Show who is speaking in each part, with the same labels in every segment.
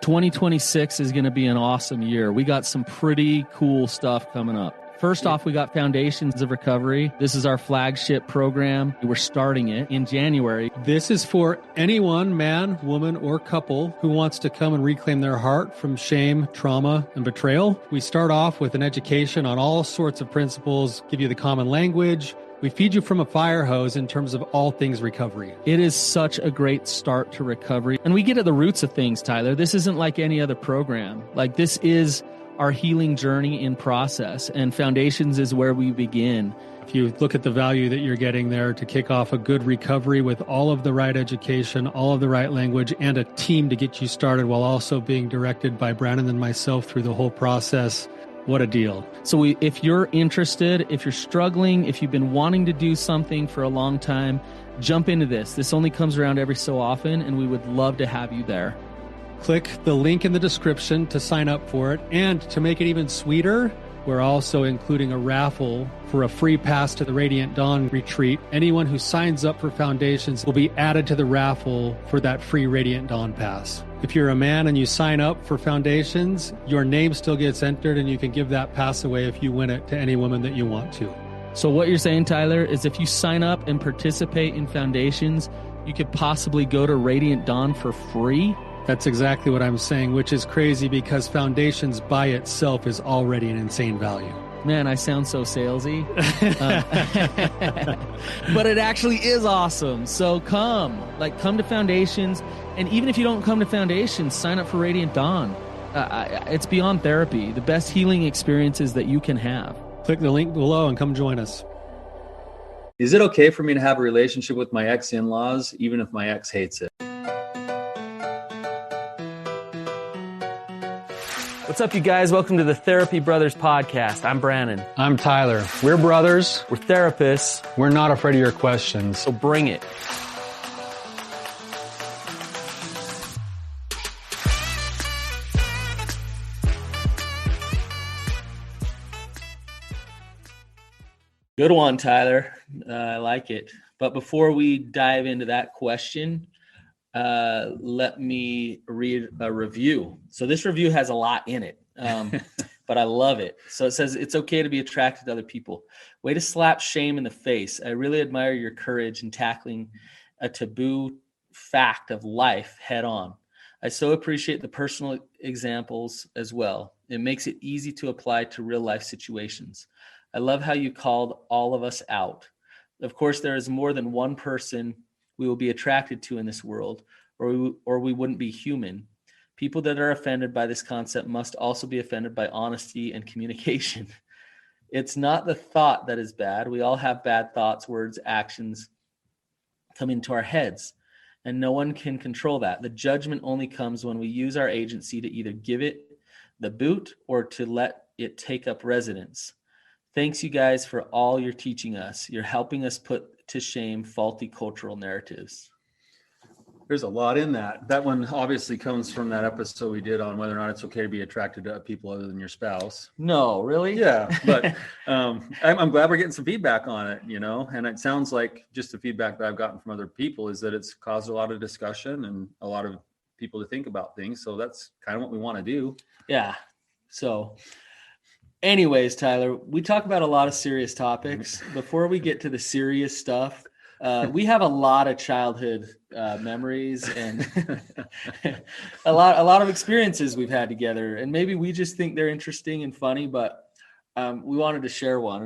Speaker 1: 2026 is going to be an awesome year. We got some pretty cool stuff coming up. First off, we got Foundations of Recovery. This is our flagship program. We're starting it in January.
Speaker 2: This is for anyone, man, woman, or couple who wants to come and reclaim their heart from shame, trauma, and betrayal. We start off with an education on all sorts of principles, give you the common language. We feed you from a fire hose in terms of all things recovery.
Speaker 1: It is such a great start to recovery. And we get at the roots of things, Tyler. This isn't like any other program. Like, this is our healing journey in process, and Foundations is where we begin.
Speaker 2: If you look at the value that you're getting there to kick off a good recovery with all of the right education, all of the right language, and a team to get you started while also being directed by Brandon and myself through the whole process, what a deal.
Speaker 1: So if you're interested, if you're struggling, if you've been wanting to do something for a long time, jump into this. This only comes around every so often, and we would love to have you there.
Speaker 2: Click the link in the description to sign up for it. And to make it even sweeter, we're also including a raffle for a free pass to the Radiant Dawn retreat. Anyone who signs up for Foundations will be added to the raffle for that free Radiant Dawn pass. If you're a man and you sign up for Foundations, your name still gets entered, and you can give that pass away if you win it to any woman that you want to.
Speaker 1: So what you're saying, Tyler, is if you sign up and participate in Foundations, you could possibly go to Radiant Dawn for free?
Speaker 2: That's exactly what I'm saying, which is crazy because Foundations by itself is already an insane value.
Speaker 1: Man, I sound so salesy. But it actually is awesome. So come to Foundations. And even if you don't come to Foundations, sign up for Radiant Dawn. It's beyond therapy, the best healing experiences that you can have.
Speaker 2: Click the link below and come join us.
Speaker 3: Is it okay for me to have a relationship with my ex-in-laws, even if my ex hates it?
Speaker 1: What's up, you guys? Welcome to the Therapy Brothers podcast. I'm Brandon.
Speaker 2: I'm Tyler. We're brothers.
Speaker 1: We're therapists.
Speaker 2: We're not afraid of your questions.
Speaker 1: So bring it. Good one, Tyler. I like it. But before we dive into that question, let me read a review. So this review has a lot in it, but I love it. So it says, it's okay to be attracted to other people. Way to slap shame in the face. I really admire your courage in tackling a taboo fact of life head on. I so appreciate the personal examples as well. It makes it easy to apply to real life situations. I love how you called all of us out. Of course, there is more than one person we will be attracted to in this world, or we wouldn't be human. People that are offended by this concept must also be offended by honesty and communication. It's not the thought that is bad. We all have bad thoughts, words, actions come into our heads, and no one can control that. The judgment only comes when we use our agency to either give it the boot or to let it take up residence. Thanks, you guys, for all you're teaching us. You're helping us put to shame faulty cultural narratives.
Speaker 3: There's a lot in that. That one obviously comes from that episode we did on whether or not it's okay to be attracted to people other than your spouse.
Speaker 1: No, really?
Speaker 3: Yeah, but I'm glad we're getting some feedback on it, and it sounds like just the feedback that I've gotten from other people is that it's caused a lot of discussion and a lot of people to think about things. So that's kind of what we want to do.
Speaker 1: Yeah. So anyways, Tyler, we talk about a lot of serious topics. Before we get to the serious stuff, we have a lot of childhood memories and a lot of experiences we've had together. And maybe we just think they're interesting and funny, but we wanted to share one.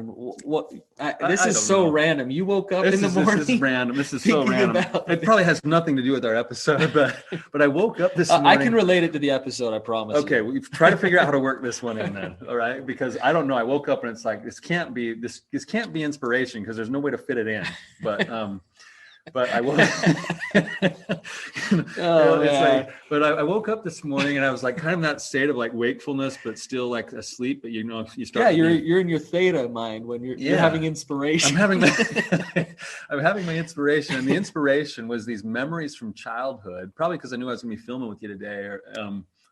Speaker 1: And this is so random. You woke up in the morning.
Speaker 3: This is random. This is so random. It probably has nothing to do with our episode, but I woke up this morning.
Speaker 1: I can relate it to the episode, I promise.
Speaker 3: Okay, we've tried to figure out how to work this one in then. All right, because I don't know. I woke up and it's like this can't be inspiration because there's no way to fit it in. But I woke. I woke up this morning and I was like kind of in that state of like wakefulness, but still like asleep. But you start.
Speaker 1: Yeah, you're in your theta mind when you're having inspiration.
Speaker 3: I'm having my inspiration, and the inspiration was these memories from childhood. Probably because I knew I was going to be filming with you today,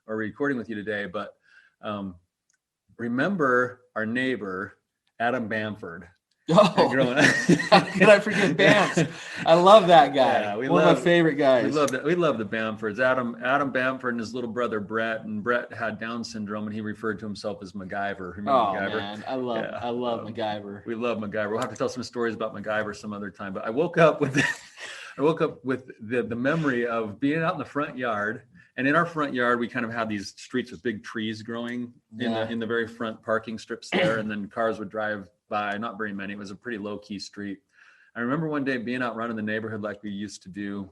Speaker 3: or recording with you today. But remember our neighbor Adam Bamford.
Speaker 1: Oh,
Speaker 3: growing up.
Speaker 1: how could I forget Bamps? I love that guy.
Speaker 3: Yeah,
Speaker 1: One of my favorite guys.
Speaker 3: We love the Bamfords. Adam Bamford and his little brother Brett, and Brett had Down syndrome, and he referred to himself as MacGyver. Remember MacGyver?
Speaker 1: Man, I love MacGyver.
Speaker 3: We love MacGyver. We'll have to tell some stories about MacGyver some other time. But I woke up with the memory of being out in the front yard. And in our front yard, we kind of had these streets with big trees growing in the very front parking strips there, and then cars would drive by. Not very many. It was a pretty low key street. I remember one day being out running the neighborhood like we used to do,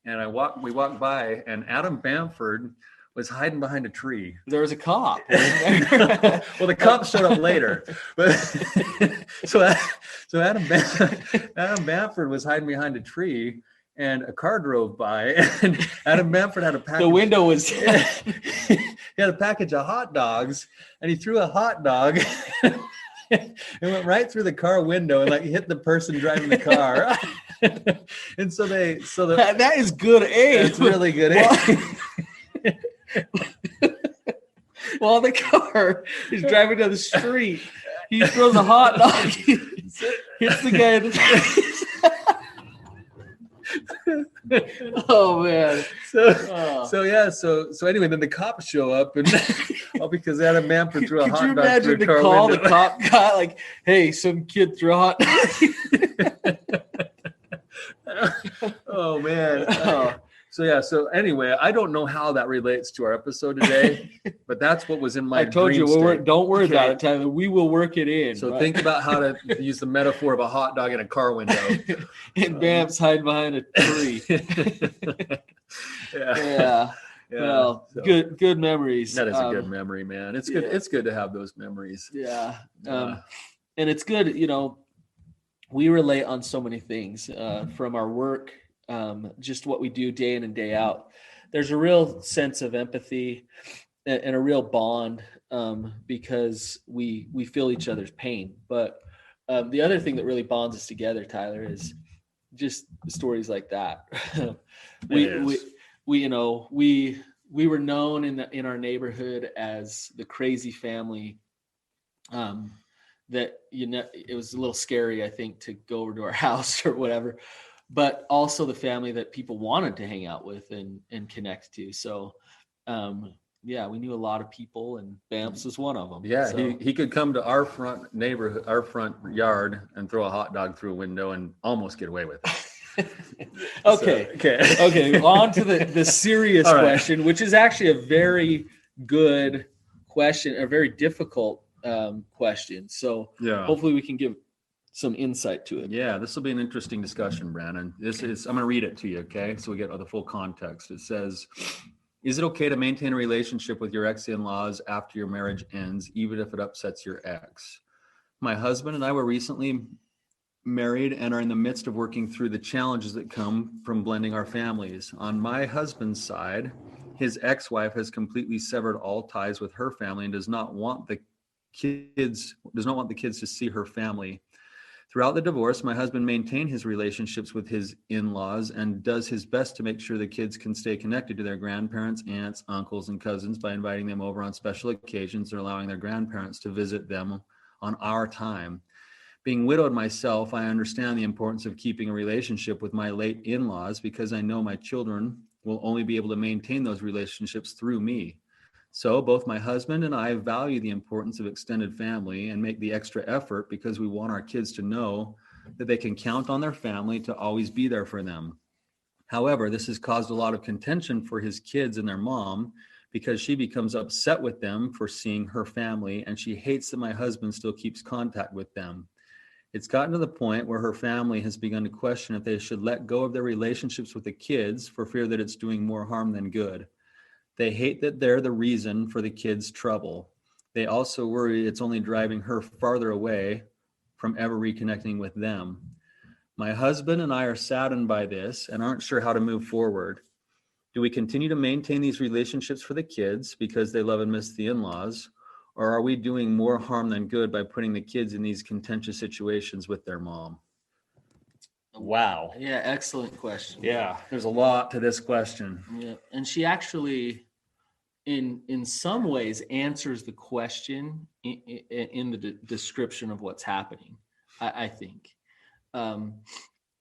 Speaker 3: and we walked by, and Adam Bamford was hiding behind a tree.
Speaker 1: There was a cop.
Speaker 3: Well, the cop showed up later, but so Adam Bamford was hiding behind a tree. And a car drove by, and Adam Bamford had a package.
Speaker 1: The window was.
Speaker 3: He had a package of hot dogs, and he threw a hot dog. It went right through the car window and hit the person driving the car. And that
Speaker 1: is good aim.
Speaker 3: It's really good aim.
Speaker 1: While the car is driving down the street, he throws a hot dog, hits the guy in the face. Oh man.
Speaker 3: So anyway, then the cops show up, and all because Adam Bamford threw a hot dog through a car
Speaker 1: call
Speaker 3: window.
Speaker 1: The cop guy like, hey, some kid threw a hot dog.
Speaker 3: Oh man. So anyway, I don't know how that relates to our episode today, but that's what was in my
Speaker 1: I told
Speaker 3: dream
Speaker 1: you,
Speaker 3: state.
Speaker 1: don't worry about it, Tyler. We will work it in.
Speaker 3: So think about how to use the metaphor of a hot dog in a car window.
Speaker 1: And Bamps hide behind a tree. Yeah. Well, so, good memories.
Speaker 3: That is a good memory, man. It's good. Yeah. It's good to have those memories.
Speaker 1: Yeah. And it's good, we relate on so many things from our work, just what we do day in and day out. There's a real sense of empathy and a real bond because we feel each other's pain. But the other thing that really bonds us together, Tyler, is just stories like that. We were known in our neighborhood as the crazy family. That it was a little scary, I think, to go over to our house or whatever, but also the family that people wanted to hang out with and connect to. So, we knew a lot of people, and Bamps was one of them.
Speaker 3: Yeah,
Speaker 1: so.
Speaker 3: he could come to our front neighborhood, our front yard, and throw a hot dog through a window and almost get away with it.
Speaker 1: Okay. On to the serious question, which is actually a very good question, a very difficult question. So hopefully we can give some insight to it.
Speaker 3: Yeah, this will be an interesting discussion, Brandon. I'm going to read it to you, okay? So we get the full context. It says, is it okay to maintain a relationship with your ex-in-laws after your marriage ends, even if it upsets your ex? My husband and I were recently married and are in the midst of working through the challenges that come from blending our families. On my husband's side, his ex-wife has completely severed all ties with her family and does not want the kids to see her family. Throughout the divorce, my husband maintained his relationships with his in-laws and does his best to make sure the kids can stay connected to their grandparents, aunts, uncles, and cousins by inviting them over on special occasions or allowing their grandparents to visit them on our time. Being widowed myself, I understand the importance of keeping a relationship with my late in-laws because I know my children will only be able to maintain those relationships through me. So both my husband and I value the importance of extended family and make the extra effort because we want our kids to know that they can count on their family to always be there for them. However, this has caused a lot of contention for his kids and their mom because she becomes upset with them for seeing her family and she hates that my husband still keeps contact with them. It's gotten to the point where her family has begun to question if they should let go of their relationships with the kids for fear that it's doing more harm than good. They hate that they're the reason for the kids' trouble. They also worry it's only driving her farther away from ever reconnecting with them. My husband and I are saddened by this and aren't sure how to move forward. Do we continue to maintain these relationships for the kids because they love and miss the in-laws? Or are we doing more harm than good by putting the kids in these contentious situations with their mom? Wow.
Speaker 1: Yeah, excellent question.
Speaker 3: Yeah, there's a lot to this question.
Speaker 1: Yeah, and she actually, in some ways, answers the question in the description of what's happening. I think. The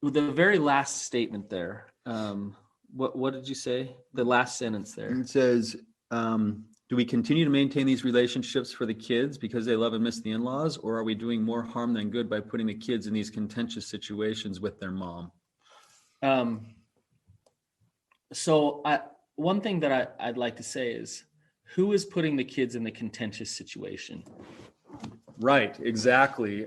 Speaker 1: very last statement there, what did you say? The last sentence there.
Speaker 3: It says, do we continue to maintain these relationships for the kids because they love and miss the in-laws, or are we doing more harm than good by putting the kids in these contentious situations with their mom?
Speaker 1: So one thing that I'd like to say is, who is putting the kids in the contentious situation?
Speaker 3: Right, exactly.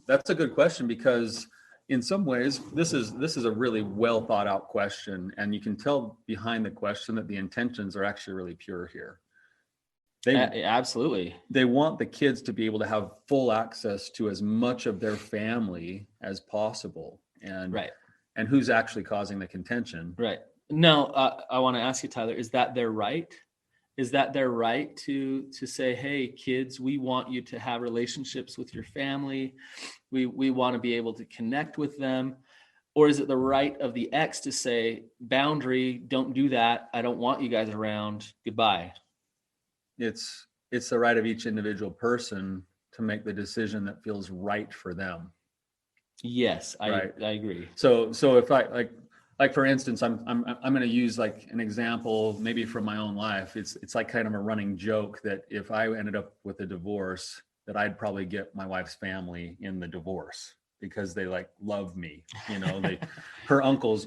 Speaker 3: That's a good question, because in some ways, this is a really well thought out question, and you can tell behind the question that the intentions are actually really pure here.
Speaker 1: Absolutely.
Speaker 3: They want the kids to be able to have full access to as much of their family as possible. And
Speaker 1: right.
Speaker 3: And who's actually causing the contention?
Speaker 1: Right. Now, I want to ask you, Tyler, is that their right? Is that their right to say, hey, kids, we want you to have relationships with your family. We want to be able to connect with them. Or is it the right of the ex to say, boundary, don't do that. I don't want you guys around. Goodbye.
Speaker 3: It's the right of each individual person to make the decision that feels right for them.
Speaker 1: Yes, I agree.
Speaker 3: So if I like for instance, I'm going to use like an example maybe from my own life. It's like kind of a running joke that if I ended up with a divorce, that I'd probably get my wife's family in the divorce because they like love me. You know, her uncles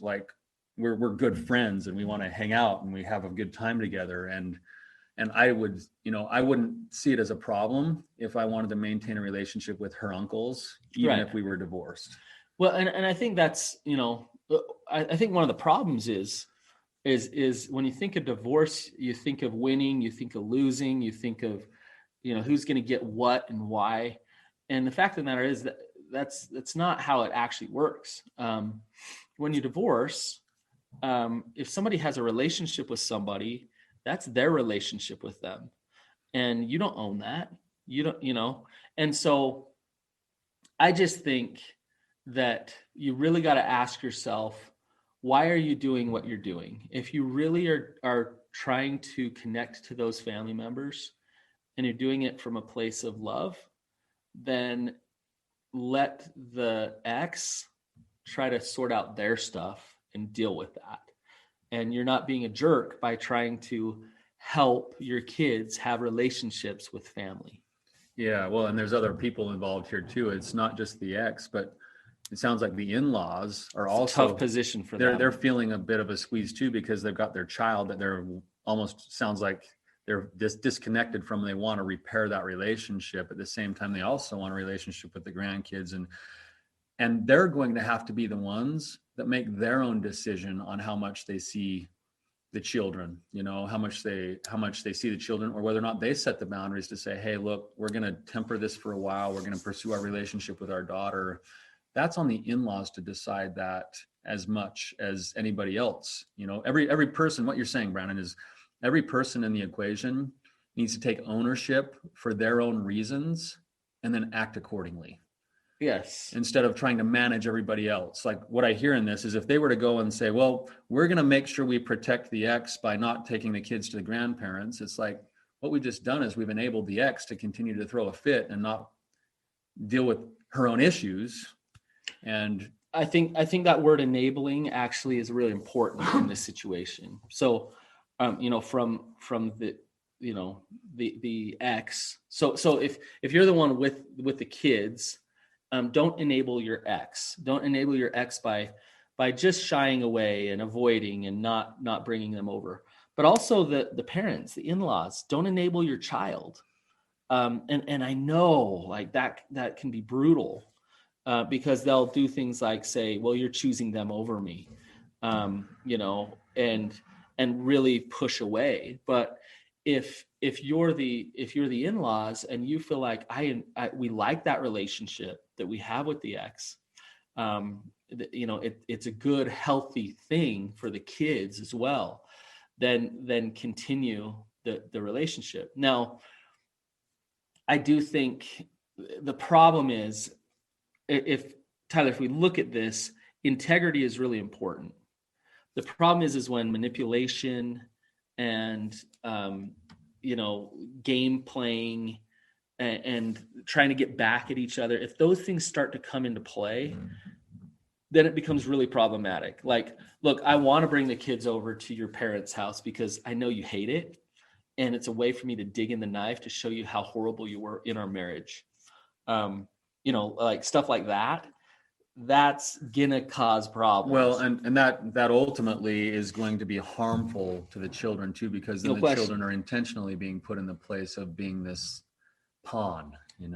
Speaker 3: like we're good friends and we want to hang out and we have a good time together. And I wouldn't see it as a problem if I wanted to maintain a relationship with her uncles, even if we were divorced.
Speaker 1: Well, and I think that's, I think one of the problems is when you think of divorce, you think of winning, you think of losing, you think of, who's going to get what and why. And the fact of the matter is that's not how it actually works. When you divorce, if somebody has a relationship with somebody, that's their relationship with them. And you don't own that. You don't, and so I just think that you really got to ask yourself, why are you doing what you're doing? If you really are trying to connect to those family members and you're doing it from a place of love, then let the ex try to sort out their stuff and deal with that. And you're not being a jerk by trying to help your kids have relationships with family.
Speaker 3: Yeah, well, and there's other people involved here too. It's not just the ex, but it sounds like the in-laws are also
Speaker 1: a tough position for them.
Speaker 3: They're feeling a bit of a squeeze too, because they've got their child that they're almost sounds like they're disconnected from. They want to repair that relationship. At the same time, they also want a relationship with the grandkids, and they're going to have to be the ones that make their own decision on how much they see the children, how much they see the children, or whether or not they set the boundaries to say, hey, look, we're going to temper this for a while. We're going to pursue our relationship with our daughter. That's on the in-laws to decide that as much as anybody else. Every person, what you're saying, Brandon, is every person in the equation needs to take ownership for their own reasons and then act accordingly.
Speaker 1: Yes.
Speaker 3: Instead of trying to manage everybody else. Like what I hear in this is if they were to go and say, well, we're going to make sure we protect the ex by not taking the kids to the grandparents. It's like what we've just done is we've enabled the ex to continue to throw a fit and not deal with her own issues. And
Speaker 1: I think that word enabling actually is really important in this situation. So, from the ex. So if you're the one with the kids, don't enable your ex. Don't enable your ex by just shying away and avoiding and not bringing them over. But also the parents, the in-laws, don't enable your child. And I know like that can be brutal because they'll do things like say, well, you're choosing them over me, and really push away. But if you're the in-laws and you feel like we like that relationship that we have with the ex, it's a good, healthy thing for the kids as well, then continue the relationship. Now, I do think the problem is if we look at this, integrity is really important. The problem is when manipulation and game playing and trying to get back at each other, if those things start to come into play, then it becomes really problematic. Like, look, I want to bring the kids over to your parents' house because I know you hate it. And it's a way for me to dig in the knife to show you how horrible you were in our marriage. Like stuff like that, that's gonna cause problems.
Speaker 3: Well, and that ultimately is going to be harmful to the children too, because then the children are intentionally being put in the place of being this pawn,
Speaker 1: and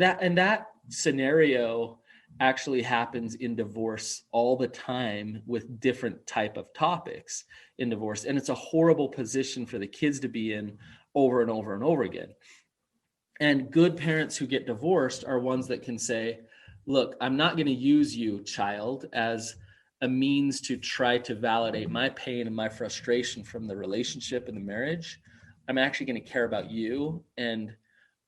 Speaker 1: that scenario actually happens in divorce all the time with different type of topics in divorce. And it's a horrible position for the kids to be in over and over and over again. And good parents who get divorced are ones that can say, look, I'm not going to use you, child, as a means to try to validate my pain and my frustration from the relationship and the marriage. I'm actually going to care about you and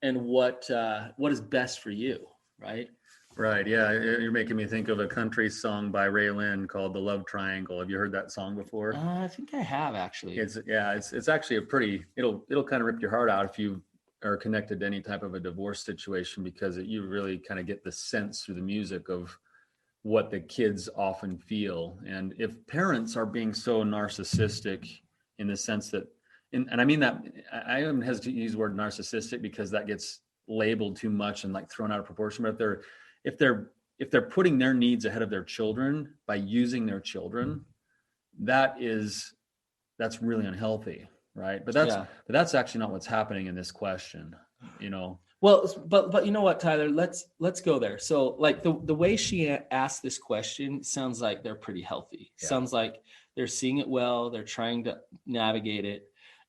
Speaker 1: what is best for you, right?
Speaker 3: Right. Yeah. You're making me think of a country song by Ray Lynn called The Love Triangle. Have you heard that song before?
Speaker 1: I think I have, actually.
Speaker 3: It's actually it'll kind of rip your heart out if you are connected to any type of a divorce situation, because you really kind of get the sense through the music of what the kids often feel. And if parents are being so narcissistic in the sense that, and I mean that, I don't hesitate to use the word narcissistic because that gets labeled too much and like thrown out of proportion. But if they're putting their needs ahead of their children by using their children, that's really unhealthy, right? But that's actually not what's happening in this question,
Speaker 1: Well, but you know what, Tyler, let's go there. So like the way she asked this question sounds like they're pretty healthy. Yeah. Sounds like they're seeing it well, they're trying to navigate it.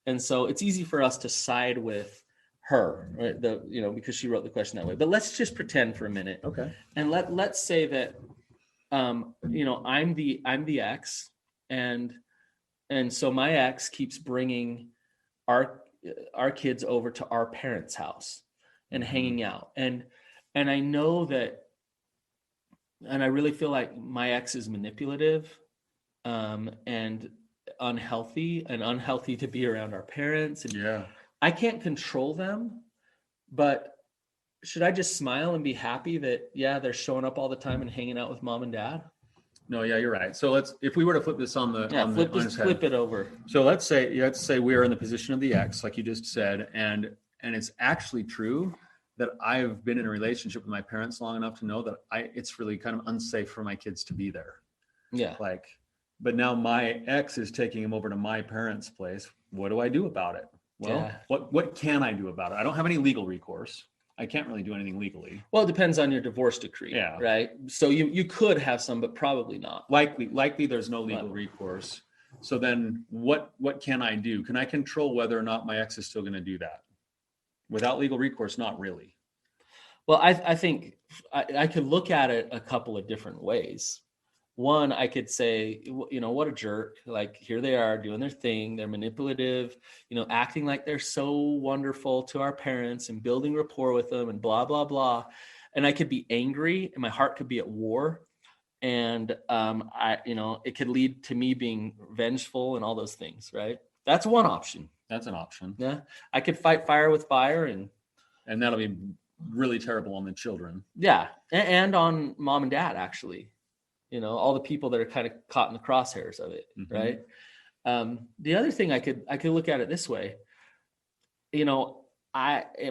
Speaker 1: And so it's easy for us to side with her, right? Because she wrote the question that way. But let's just pretend for a minute.
Speaker 3: Okay.
Speaker 1: And let's say that I'm the ex, and so my ex keeps bringing our kids over to our parents' house and hanging out. And I know that, and I really feel like my ex is manipulative and unhealthy to be around our parents. And
Speaker 3: yeah,
Speaker 1: I can't control them, but should I just smile and be happy that, they're showing up all the time and hanging out with mom and dad?
Speaker 3: No, yeah, you're right. So if we were to flip this flip
Speaker 1: it over.
Speaker 3: So let's say we are in the position of the ex, like you just said, and it's actually true that I've been in a relationship with my parents long enough to know that it's really kind of unsafe for my kids to be there.
Speaker 1: Yeah.
Speaker 3: But now my ex is taking him over to my parents' place. What do I do about it? Well, what can I do about it? I don't have any legal recourse. I can't really do anything legally.
Speaker 1: Well, it depends on your divorce decree, right? So you could have some, but probably not.
Speaker 3: Likely there's no legal recourse. So then what can I do? Can I control whether or not my ex is still going to do that? Without legal recourse, not really.
Speaker 1: Well, I think I could look at it a couple of different ways. One, I could say, what a jerk. Like, here they are doing their thing. They're manipulative, acting like they're so wonderful to our parents and building rapport with them and blah, blah, blah. And I could be angry and my heart could be at war. And, it could lead to me being vengeful and all those things, right? That's one option.
Speaker 3: That's an option.
Speaker 1: Yeah. I could fight fire with fire and
Speaker 3: that'll be really terrible on the children.
Speaker 1: Yeah. And on mom and dad, actually. All the people that are kind of caught in the crosshairs of it, mm-hmm. right? The other thing I could look at it this way. It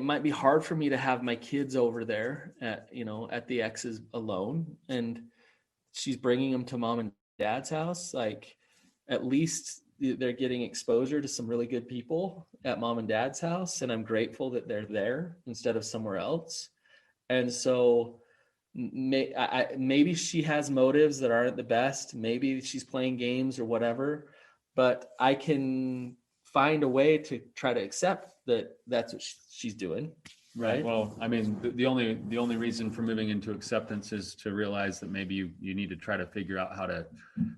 Speaker 1: might be hard for me to have my kids over there at the ex's alone, and she's bringing them to mom and dad's house. Like, at least they're getting exposure to some really good people at mom and dad's house, and I'm grateful that they're there instead of somewhere else. And so maybe she has motives that aren't the best. Maybe she's playing games or whatever, but I can find a way to try to accept that that's what she's doing. Right.
Speaker 3: Well, I mean, the only reason for moving into acceptance is to realize that maybe you need to try to figure out how to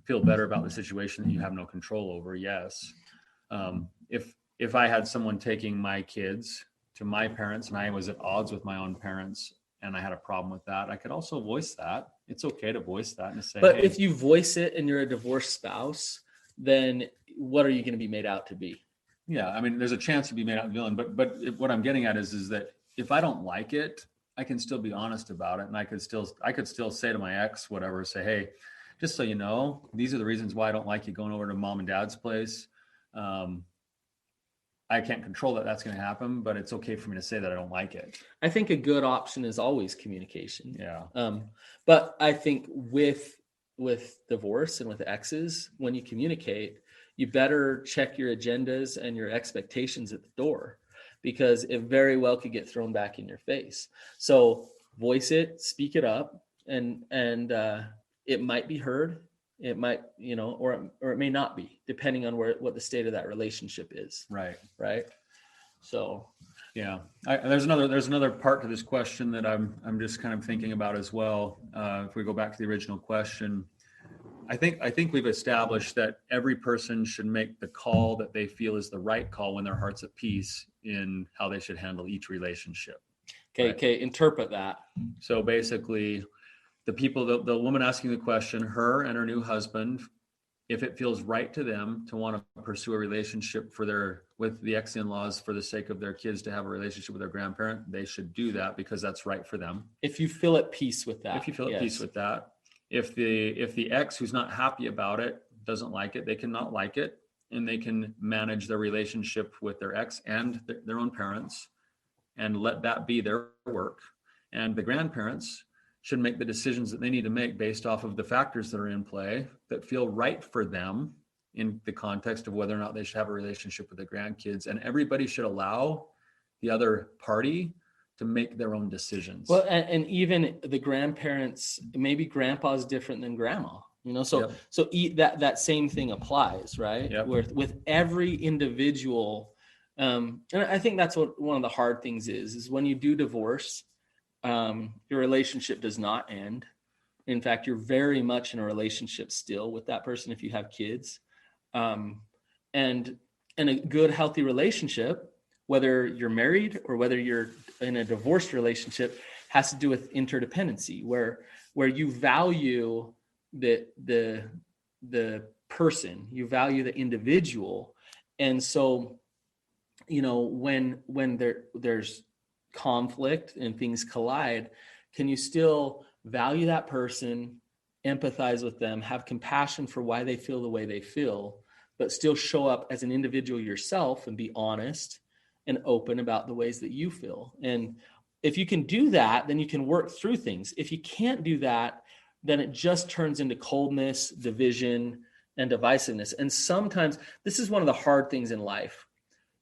Speaker 3: feel better about the situation that you have no control over. Yes. If I had someone taking my kids to my parents and I was at odds with my own parents, and I had a problem with that, I could also voice that. It's okay to voice that and say,
Speaker 1: but hey, if you voice it and you're a divorced spouse, then what are you going to be made out to be?
Speaker 3: Yeah, I mean, there's a chance to be made out of villain, but what I'm getting at is that if I don't like it, I can still be honest about it, and I could still say to my ex, whatever, say, hey, just so you know, these are the reasons why I don't like you going over to mom and dad's place. I can't control that that's going to happen, but it's okay for me to say that I don't like it.
Speaker 1: I think a good option is always communication.
Speaker 3: Yeah.
Speaker 1: But I think with divorce and with exes, when you communicate, you better check your agendas and your expectations at the door, because it very well could get thrown back in your face. So voice it, speak it up, and it might be heard. It might, or it may not be, depending on what the state of that relationship is.
Speaker 3: Right.
Speaker 1: So,
Speaker 3: yeah, there's another part to this question that I'm just kind of thinking about as well. If we go back to the original question, I think we've established that every person should make the call that they feel is the right call when their heart's at peace in how they should handle each relationship.
Speaker 1: Okay, interpret that.
Speaker 3: So basically, the woman asking the question, her and her new husband, if it feels right to them to want to pursue a relationship with the ex-in-laws for the sake of their kids to have a relationship with their grandparent, they should do that because that's right for them.
Speaker 1: If you feel at peace with that.
Speaker 3: If you feel at peace with that. If the ex who's not happy about it, doesn't like it, they can not like it, and they can manage their relationship with their ex and their own parents and let that be their work. And the grandparents should make the decisions that they need to make based off of the factors that are in play that feel right for them in the context of whether or not they should have a relationship with the grandkids. And everybody should allow the other party to make their own decisions.
Speaker 1: Well, and even the grandparents, maybe grandpa's different than grandma, so
Speaker 3: Yep.
Speaker 1: So that same thing applies, right?
Speaker 3: Yep.
Speaker 1: With every individual. And I think that's what one of the hard things is when you do divorce, your relationship does not end. In fact, you're very much in a relationship still with that person if you have kids. And a good, healthy relationship, whether you're married or whether you're in a divorced relationship, has to do with interdependency, where you value the person, you value the individual. And so, when there's conflict and things collide, can you still value that person, empathize with them, have compassion for why they feel the way they feel, but still show up as an individual yourself and be honest and open about the ways that you feel? And if you can do that, then you can work through things. If you can't do that, then it just turns into coldness, division, and divisiveness. And sometimes this is one of the hard things in life.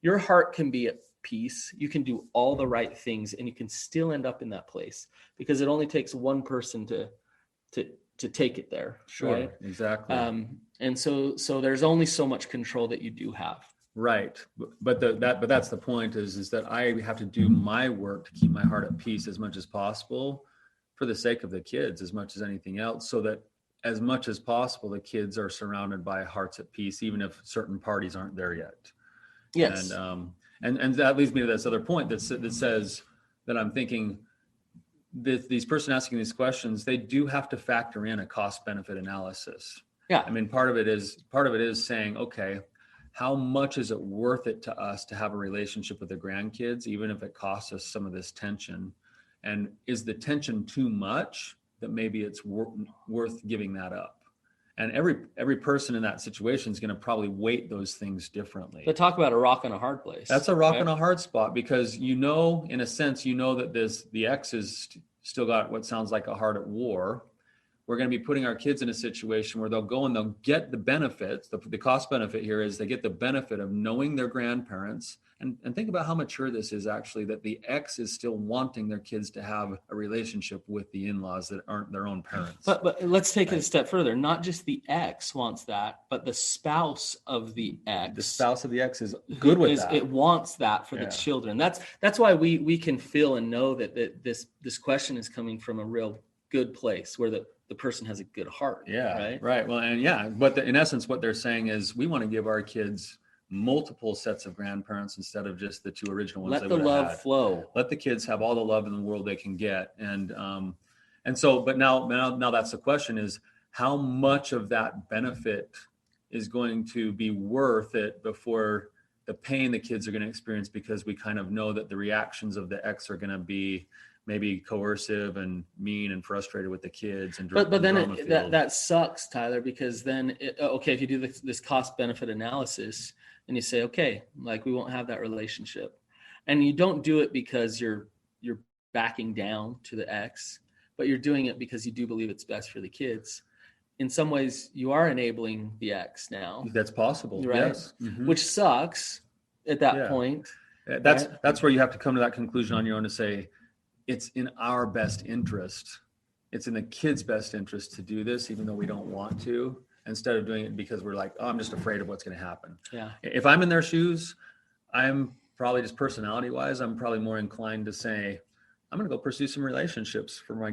Speaker 1: Your heart can be at peace. You can do all the right things and you can still end up in that place because it only takes one person to take it there.
Speaker 3: Sure.
Speaker 1: Right?
Speaker 3: Exactly.
Speaker 1: And so there's only so much control that you do have.
Speaker 3: Right. But that's the point is that I have to do my work to keep my heart at peace as much as possible for the sake of the kids, as much as anything else, so that as much as possible, the kids are surrounded by hearts at peace, even if certain parties aren't there yet.
Speaker 1: Yes.
Speaker 3: And that leads me to this other point that says that I'm thinking that these person asking these questions, they do have to factor in a cost benefit analysis.
Speaker 1: Yeah.
Speaker 3: I mean, part of it is saying, okay, how much is it worth it to us to have a relationship with the grandkids, even if it costs us some of this tension? And is the tension too much that maybe it's worth giving that up? And every person in that situation is going to probably weight those things differently.
Speaker 1: But talk about a rock and a hard place.
Speaker 3: That's a rock and a hard spot because in a sense, that the ex is still got what sounds like a heart at war. We're going to be putting our kids in a situation where they'll go and they'll get the benefits. The cost benefit here is they get the benefit of knowing their grandparents. And think about how mature this is actually, that the ex is still wanting their kids to have a relationship with the in-laws that aren't their own parents.
Speaker 1: But let's take it a step further. Not just the ex wants that, but the spouse of the ex.
Speaker 3: The spouse of the ex is good with that.
Speaker 1: It wants that for the children. That's why we can feel and know that this question is coming from a real good place where the person has a good heart.
Speaker 3: Yeah. Right. Well, and but in essence, what they're saying is we want to give our kids multiple sets of grandparents instead of just the two original ones.
Speaker 1: Let the love flow.
Speaker 3: Let the kids have all the love in the world they can get. And so, but now that's the question is how much of that benefit is going to be worth it before the pain the kids are going to experience because we kind of know that the reactions of the ex are going to be maybe coercive and mean and frustrated with the kids. And
Speaker 1: but then that sucks, Tyler, because then okay, if you do this cost benefit analysis and you say, okay, like we won't have that relationship, and you don't do it because you're backing down to the ex, but you're doing it because you do believe it's best for the kids. In some ways, you are enabling the ex now.
Speaker 3: That's possible,
Speaker 1: right?
Speaker 3: Yes. Mm-hmm.
Speaker 1: Which sucks at that point.
Speaker 3: That's where you have to come to that conclusion on your own to say, it's in our best interest. It's in the kids' best interest to do this, even though we don't want to, instead of doing it because we're like, oh, I'm just afraid of what's going to happen.
Speaker 1: Yeah.
Speaker 3: If I'm in their shoes, I'm probably just personality wise, I'm probably more inclined to say, I'm going to go pursue some relationships for my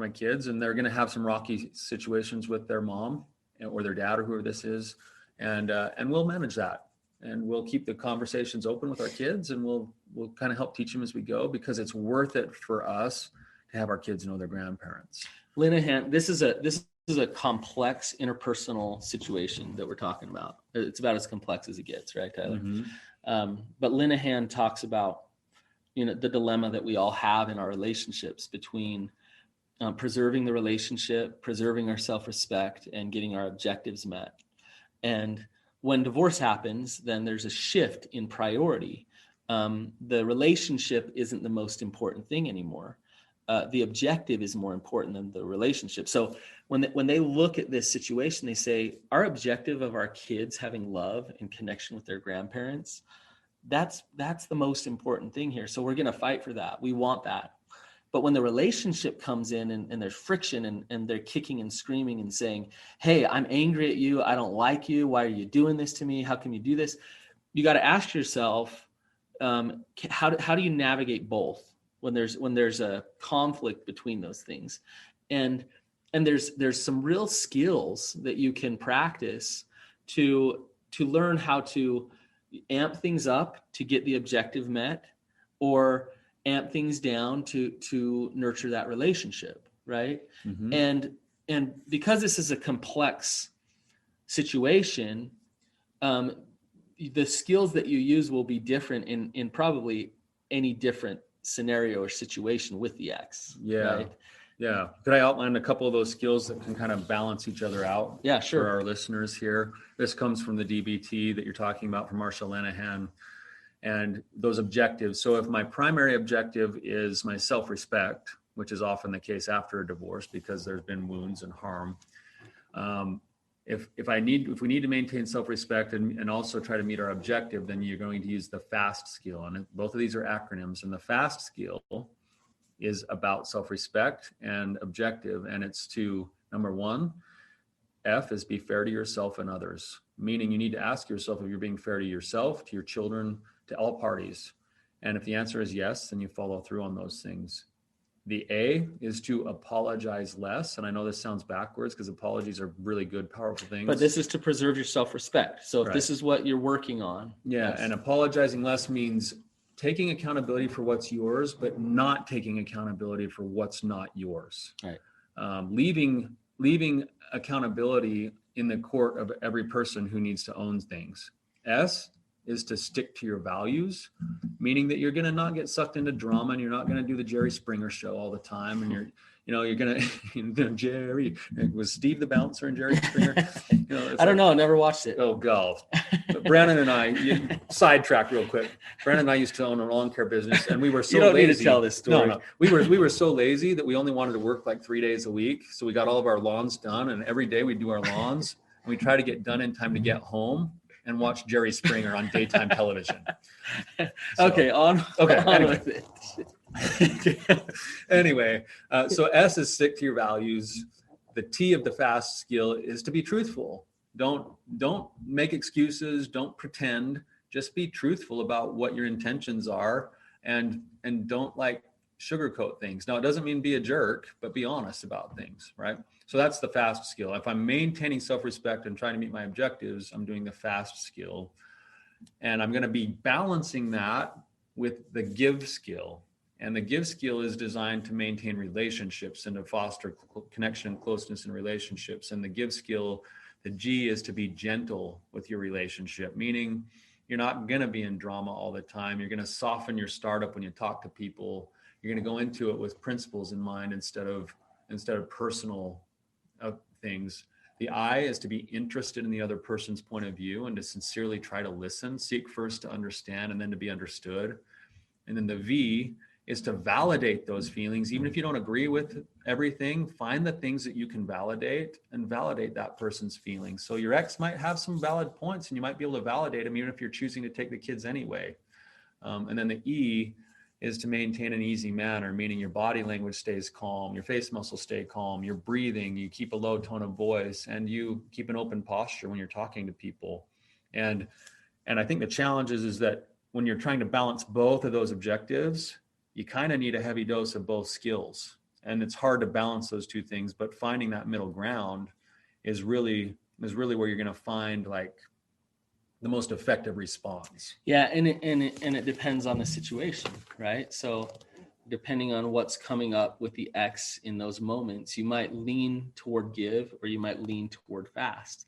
Speaker 3: kids, and they're going to have some rocky situations with their mom or their dad or whoever this is, and we'll manage that, and we'll keep the conversations open with our kids, and we'll kind of help teach them as we go, because it's worth it for us to have our kids know their grandparents.
Speaker 1: Linehan, this is a complex interpersonal situation that we're talking about. It's about as complex as it gets, right, Tyler?
Speaker 3: Mm-hmm.
Speaker 1: But Linehan talks about the dilemma that we all have in our relationships between preserving the relationship, preserving our self-respect, and getting our objectives met. And when divorce happens, then there's a shift in priority. The relationship isn't the most important thing anymore. The objective is more important than the relationship. So when they look at this situation, they say, our objective of our kids having love and connection with their grandparents, that's the most important thing here. So we're going to fight for that. We want that. But when the relationship comes in and there's friction and they're kicking and screaming and saying, hey, I'm angry at you. I don't like you. Why are you doing this to me? How can you do this? You got to ask yourself, how do you navigate both when there's a conflict between those things? And there's some real skills that you can practice to learn how to amp things up to get the objective met, or amp things down to nurture that relationship, right?
Speaker 3: Mm-hmm.
Speaker 1: And because this is a complex situation, the skills that you use will be different in probably any different scenario or situation with the ex.
Speaker 3: Yeah.
Speaker 1: Right?
Speaker 3: Yeah. Could I outline a couple of those skills that can kind of balance each other out?
Speaker 1: Yeah, sure.
Speaker 3: For our listeners here. This comes from the DBT that you're talking about from Marsha Linehan, and those objectives. So if my primary objective is my self-respect, which is often the case after a divorce because there's been wounds and harm. If we need to maintain self-respect and also try to meet our objective, then you're going to use the FAST skill. And both of these are acronyms. And the FAST skill is about self-respect and objective. And it's to, number one, F is be fair to yourself and others. Meaning you need to ask yourself if you're being fair to yourself, to your children, to all parties. And if the answer is yes, then you follow through on those things. The A is to apologize less. And I know this sounds backwards because apologies are really good, powerful things.
Speaker 1: But this is to preserve your self-respect. So if this is what you're working on.
Speaker 3: Yeah. Yes. And apologizing less means taking accountability for what's yours, but not taking accountability for what's not yours.
Speaker 1: Right.
Speaker 3: Leaving accountability in the court of every person who needs to own things. S is to stick to your values, meaning that you're going to not get sucked into drama, and you're not going to do the Jerry Springer show all the time. And you're going to Jerry, was Steve the bouncer and Jerry Springer?
Speaker 1: I don't know. I never watched it.
Speaker 3: Oh, God. But Brandon and I, sidetrack real quick. Brandon and I used to own a lawn care business, and we were so
Speaker 1: you don't
Speaker 3: lazy.
Speaker 1: Need to tell this story.
Speaker 3: No. We were so lazy that we only wanted to work like 3 days a week. So we got all of our lawns done, and every day we'd do our lawns, and we try to get done in time to get home and watch Jerry Springer on daytime television. So, on anyway.
Speaker 1: With it.
Speaker 3: Anyway, so S is stick to your values. The T of the FAST skill is to be truthful. Don't make excuses. Don't pretend. Just be truthful about what your intentions are, and don't sugarcoat things. Now, it doesn't mean be a jerk, but be honest about things, right? So that's the FAST skill. If I'm maintaining self-respect and trying to meet my objectives, I'm doing the FAST skill. And I'm going to be balancing that with the GIVE skill. And the GIVE skill is designed to maintain relationships and to foster connection and closeness in relationships. And the GIVE skill, the G, is to be gentle with your relationship, meaning You're not going to be in drama all the time. You're going to soften your startup when you talk to people. You're going to go into it with principles in mind instead of personal things. The I is to be interested in the other person's point of view and to sincerely try to listen, seek first to understand and then to be understood. And then the V is to validate those feelings. Even if you don't agree with everything, find the things that you can validate and validate that person's feelings. So your ex might have some valid points and you might be able to validate them even if you're choosing to take the kids anyway. And then the E is to maintain an easy manner, meaning your body language stays calm, your face muscles stay calm, you're breathing, you keep a low tone of voice, and you keep an open posture when you're talking to people. And I think the challenge is that when you're trying to balance both of those objectives, you kind of need a heavy dose of both skills. And it's hard to balance those two things, but finding that middle ground is really where you're going to find like the most effective response.
Speaker 1: Yeah. And it depends on the situation, right? So depending on what's coming up with the X in those moments, you might lean toward give or you might lean toward fast.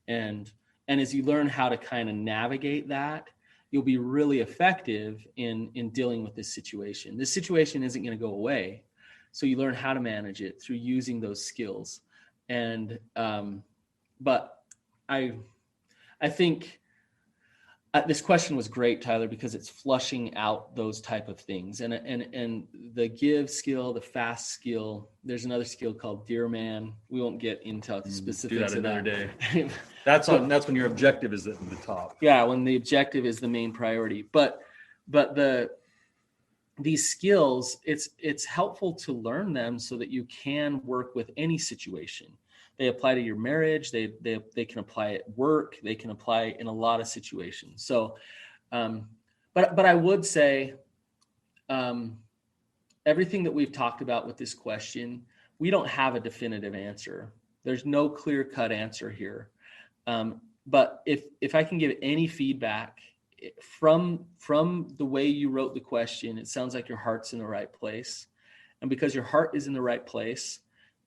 Speaker 1: And as you learn how to kind of navigate that, you'll be really effective in dealing with this situation. This situation isn't going to go away. So you learn how to manage it through using those skills. And, but I think this question was great, Tyler, because it's flushing out those type of things. And the give skill, the fast skill, there's another skill called Dear Man. We won't get into the specifics
Speaker 3: do that
Speaker 1: of
Speaker 3: another day. That's when your objective is at the top.
Speaker 1: Yeah, when the objective is the main priority. But these skills, it's helpful to learn them so that you can work with any situation. They apply to your marriage. They can apply at work. They can apply in a lot of situations. So, but I would say, everything that we've talked about with this question, we don't have a definitive answer. There's no clear-cut answer here. But if I can give any feedback from the way you wrote the question, it sounds like your heart's in the right place. And because your heart is in the right place,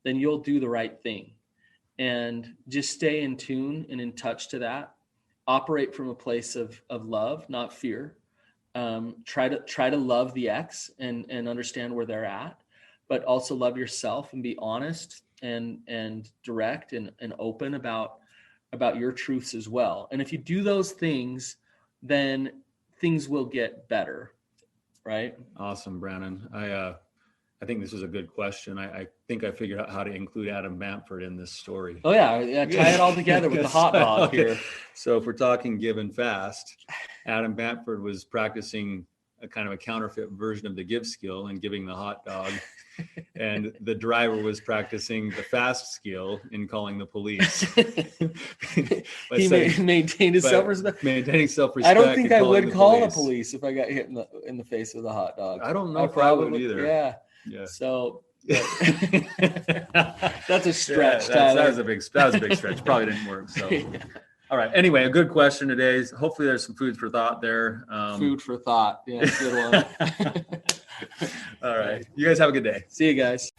Speaker 1: then you'll do the right thing. And just stay in tune and in touch to that. Operate from a place of love, not fear. Try to love the ex and understand where they're at, but also love yourself and be honest and direct and open about your truths as well. And if you do those things, then things will get better, right?
Speaker 3: Awesome, Brandon. I think this is a good question. I think I figured out how to include Adam Bamford in this story.
Speaker 1: Oh yeah. Tie it all together with the hot dog here.
Speaker 3: So if we're talking give and fast, Adam Bamford was practicing a kind of a counterfeit version of the give skill and giving the hot dog. And the driver was practicing the fast skill in calling the police.
Speaker 1: He maintained his self-respect.
Speaker 3: Maintaining self-respect.
Speaker 1: I don't think I would call the police if I got hit in the face with a hot dog.
Speaker 3: I don't know if I would either.
Speaker 1: Yeah. So that's a stretch.
Speaker 3: Yeah, that was a big stretch. Probably didn't work. So. All right. Anyway, a good question today. Hopefully there's some food for thought there.
Speaker 1: Food for thought. Yeah, good one.
Speaker 3: All right. You guys have a good day.
Speaker 1: See you guys.